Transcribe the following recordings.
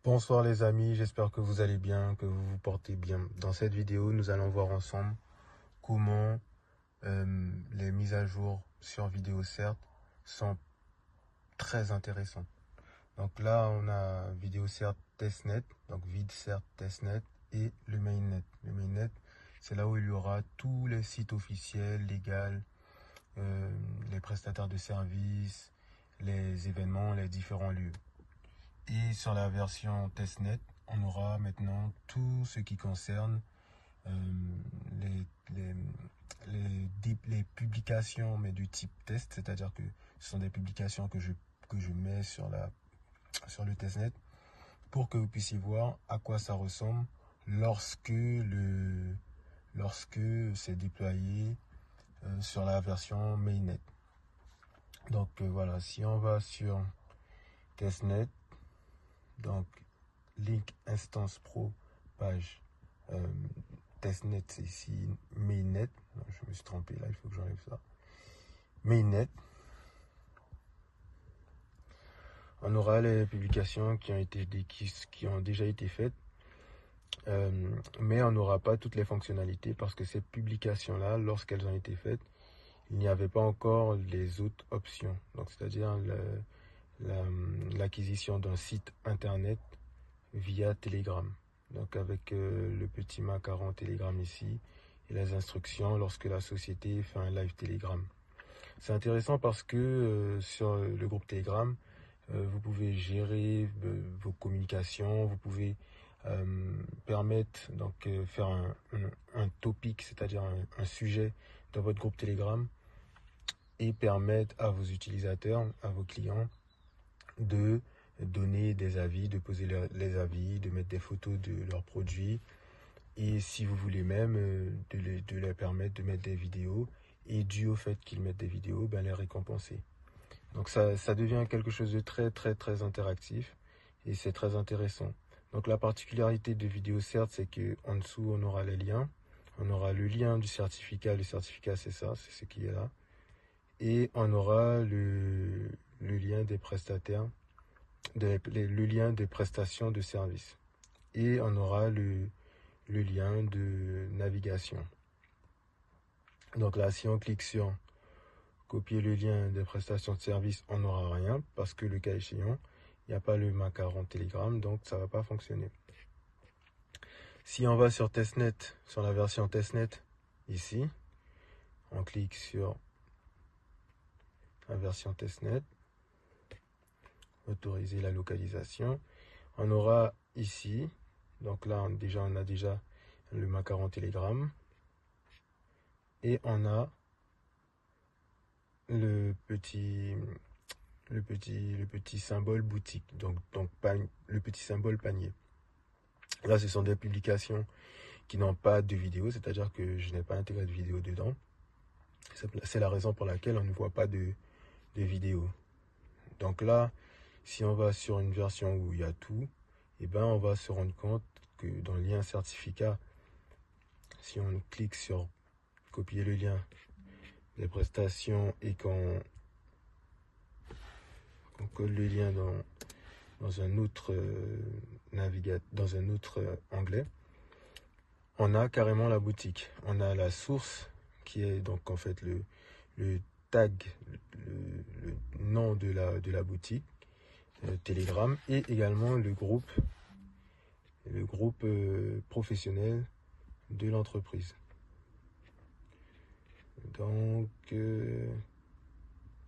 Bonsoir les amis, j'espère que vous allez bien, que vous vous portez bien. Dans cette vidéo, nous allons voir ensemble comment les mises à jour sur VidéoCert sont très intéressantes. Donc là, on a VidéoCert Testnet, donc VidCert Testnet et le Mainnet. Le Mainnet, c'est là où il y aura tous les sites officiels, légaux, les prestataires de services, les événements, les différents lieux. Et sur la version testnet, on aura maintenant tout ce qui concerne les, les publications, mais du type test, c'est-à-dire que ce sont des publications que je mets sur le testnet pour que vous puissiez voir à quoi ça ressemble lorsque c'est déployé sur la version mainnet. Donc voilà, si on va sur testnet, donc link instance pro page testnet, c'est ici mainnet. Non, je me suis trompé là, il faut que j'enlève ça. Mainnet. On aura les publications qui ont déjà été faites, mais on n'aura pas toutes les fonctionnalités parce que ces publications là, lorsqu'elles ont été faites, il n'y avait pas encore les autres options. Donc c'est-à-dire l'acquisition d'un site internet via Telegram. Donc avec le petit macaron Telegram ici et les instructions lorsque la société fait un live Telegram. C'est intéressant parce que sur le groupe Telegram, vous pouvez gérer vos communications, vous pouvez permettre, donc faire un topic, c'est-à-dire un sujet dans votre groupe Telegram et permettre à vos utilisateurs, à vos clients de donner des avis, de poser les avis, de mettre des photos de leurs produits et si vous voulez même de les permettre de mettre des vidéos et dû au fait qu'ils mettent des vidéos, ben les récompenser. Donc ça devient quelque chose de très très très interactif et c'est très intéressant. Donc la particularité de VidéoCert, c'est que en dessous on aura les liens, on aura le lien du certificat, le certificat c'est ça, c'est ce qui est là, et on aura le lien des prestataires, le lien des prestations de services, et on aura le lien de navigation. Donc là, si on clique sur copier le lien des prestations de services, on n'aura rien parce que le cas échéant, il n'y a pas le macaron Telegram, donc ça ne va pas fonctionner. Si on va sur testnet, sur la version testnet, ici, on clique sur la version testnet, autoriser la localisation, on aura ici, donc là on a déjà le macaron Telegram et on a le petit symbole boutique, donc le petit symbole panier. Là, ce sont des publications qui n'ont pas de vidéo, c'est-à-dire que je n'ai pas intégré de vidéo dedans. C'est la raison pour laquelle on ne voit pas de vidéo. Donc là, si on va sur une version où il y a tout, et ben on va se rendre compte que dans le lien certificat, si on clique sur copier le lien des prestations et qu'on colle le lien dans un autre dans un autre onglet, on a carrément la boutique. On a la source qui est donc en fait le tag, le nom de la boutique, Telegram, et également le groupe professionnel de l'entreprise. Donc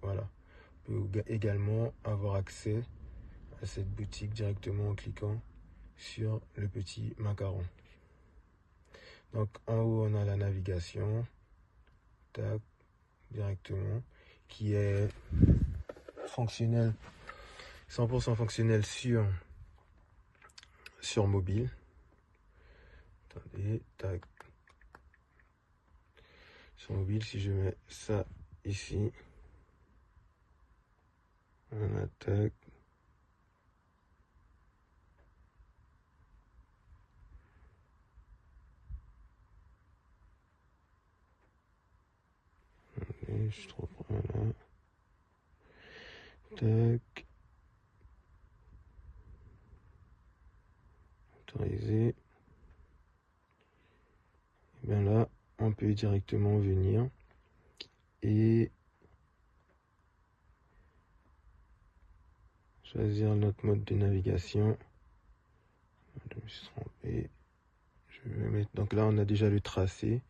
voilà, on peut également avoir accès à cette boutique directement en cliquant sur le petit macaron. Donc en haut on a la navigation, tac, directement, qui est fonctionnel, 100% fonctionnel sur mobile. Attendez, tac. Sur mobile, si je mets ça ici, on attaque. Je trouve là. Tac. autoriser. Et bien là, on peut directement venir et choisir notre mode de navigation. Je me suis trompé. Je vais mettre, donc là, on a déjà le tracé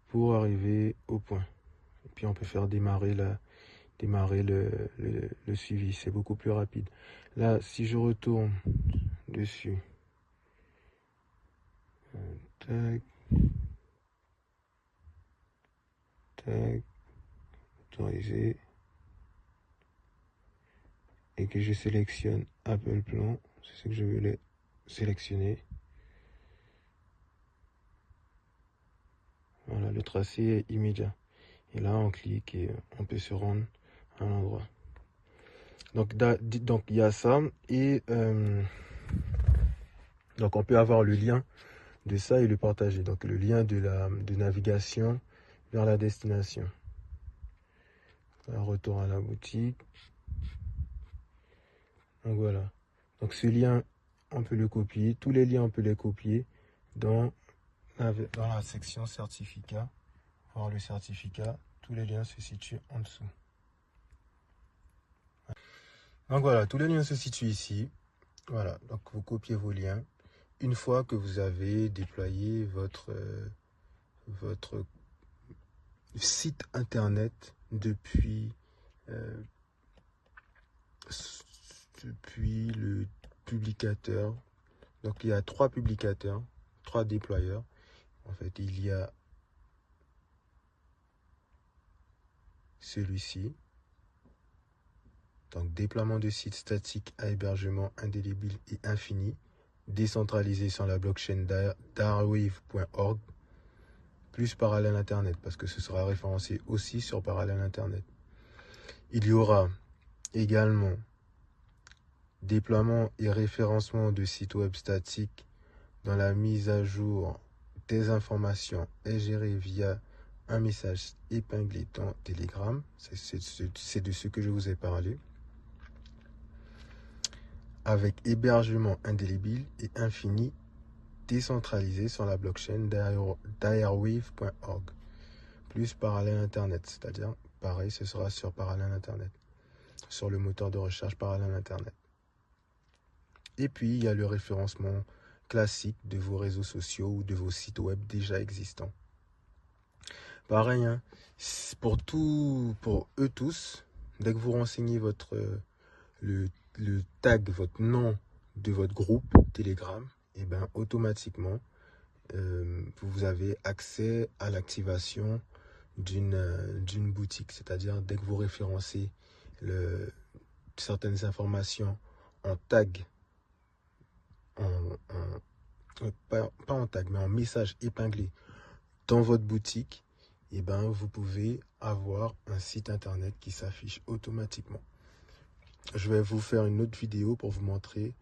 pour arriver au point. Et puis on peut faire démarrer le suivi. C'est beaucoup plus rapide. Là, si je retourne dessus, tac, tac, autoriser, et que je sélectionne Apple Plan, c'est ce que je voulais sélectionner. Voilà, le tracé est immédiat. Et là, on clique et on peut se rendre à l'endroit. Donc il y a ça. Et donc, on peut avoir le lien de ça et le partager. Donc, le lien de navigation vers la destination. Un retour à la boutique. Donc, voilà. Donc, ce lien, on peut le copier. Tous les liens, on peut les copier dans la section certificat. Voir le certificat. Tous les liens se situent en dessous. Donc voilà, tous les liens se situent ici. Voilà, donc vous copiez vos liens. Une fois que vous avez déployé votre site internet depuis le publicateur. Donc il y a 3 publicateurs, 3 déployeurs. En fait, il y a celui-ci. Donc, déploiement de sites statiques à hébergement indélébile et infini, décentralisé sur la blockchain Darweave.org, plus Parallèle Internet, parce que ce sera référencé aussi sur Parallèle Internet. Il y aura également déploiement et référencement de sites web statiques dans la mise à jour des informations est géré via un message épinglé dans Telegram. C'est de ce que je vous ai parlé. Avec hébergement indélébile et infini décentralisé sur la blockchain Darweave.org, plus Parallèle Internet, c'est-à-dire pareil, ce sera sur Parallèle Internet, sur le moteur de recherche Parallèle Internet. Et puis il y a le référencement classique de vos réseaux sociaux ou de vos sites web déjà existants. Pareil, hein, pour eux tous, dès que vous renseignez le tag, votre nom de votre groupe Telegram, et bien automatiquement, vous avez accès à l'activation d'une boutique. C'est-à-dire, dès que vous référencez certaines informations en tag, pas en tag, mais en message épinglé dans votre boutique, et ben vous pouvez avoir un site internet qui s'affiche automatiquement. Je vais vous faire une autre vidéo pour vous montrer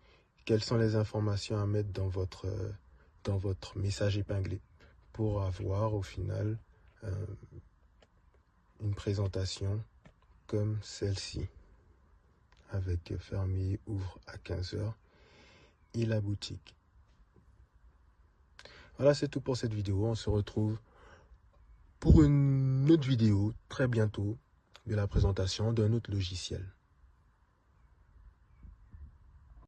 quelles sont les informations à mettre dans votre message épinglé pour avoir au final une présentation comme celle-ci, avec fermé, ouvre à 15h et la boutique. Voilà, c'est tout pour cette vidéo. On se retrouve pour une autre vidéo très bientôt de la présentation d'un autre logiciel.